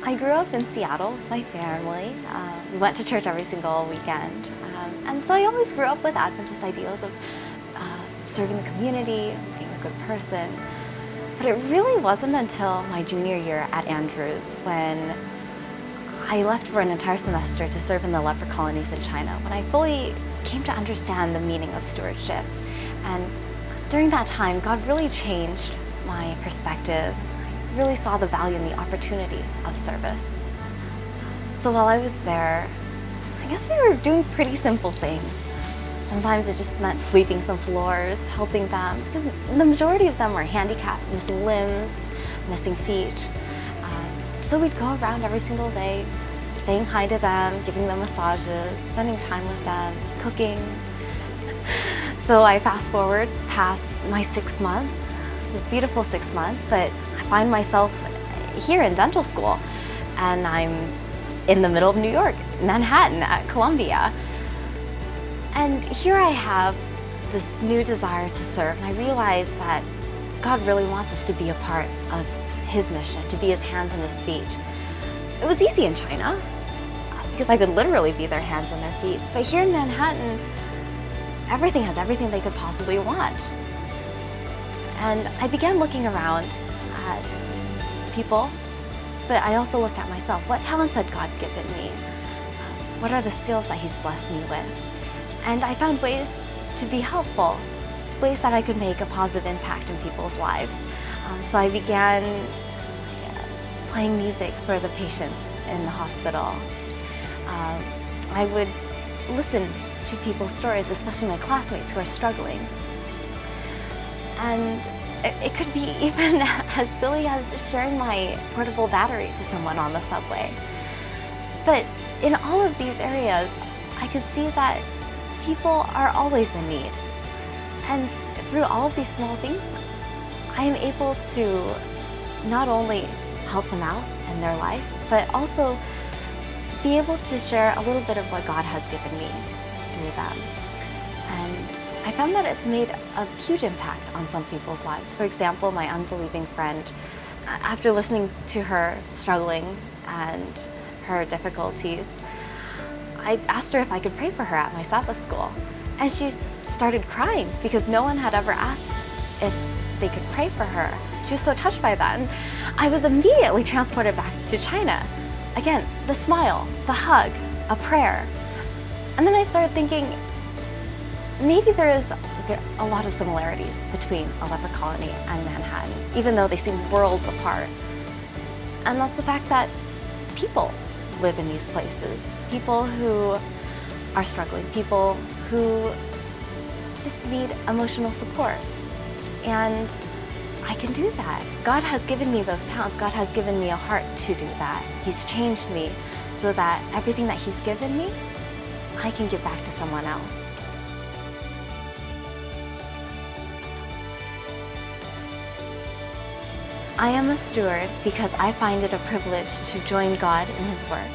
I grew up in Seattle with my family. We went to church every single weekend. And so I always grew up with Adventist ideals of serving the community, being a good person. But it really wasn't until my junior year at Andrews when I left for an entire semester to serve in the leper colonies in China when I fully came to understand the meaning of stewardship. And during that time, God really changed my perspective. I really saw the value and the opportunity of service. So while I was there, I guess we were doing pretty simple things. Sometimes it just meant sweeping some floors, helping them, because the majority of them were handicapped, missing limbs, missing feet. So we'd go around every single day, saying hi to them, giving them massages, spending time with them, cooking. So I fast forward past my 6 months. It's a beautiful 6 months, but I find myself here in dental school, and I'm in the middle of New York, Manhattan at Columbia. And here I have this new desire to serve, and I realize that God really wants us to be a part of His mission, to be His hands and His feet. It was easy in China, because I could literally be their hands and their feet. But here in Manhattan, everything has everything they could possibly want. And I began looking around at people, but I also looked at myself. What talents had God given me? What are the skills that He's blessed me with? And I found ways to be helpful, ways that I could make a positive impact in people's lives. So I began playing music for the patients in the hospital. I would listen to people's stories, especially my classmates who are struggling. And it could be even as silly as just sharing my portable battery to someone on the subway. But in all of these areas, I could see that people are always in need. And through all of these small things, I am able to not only help them out in their life, but also be able to share a little bit of what God has given me through them. And I found that it's made a huge impact on some people's lives. For example, my unbelieving friend, after listening to her struggling and her difficulties, I asked her if I could pray for her at my Sabbath school. And she started crying because no one had ever asked if they could pray for her. She was so touched by that. And I was immediately transported back to China. Again, the smile, the hug, a prayer. And then I started thinking, maybe there is a lot of similarities between a leper colony and Manhattan, even though they seem worlds apart. And that's the fact that people live in these places. People who are struggling, people who just need emotional support. And I can do that. God has given me those talents. God has given me a heart to do that. He's changed me so that everything that He's given me, I can give back to someone else. I am a steward because I find it a privilege to join God in His work.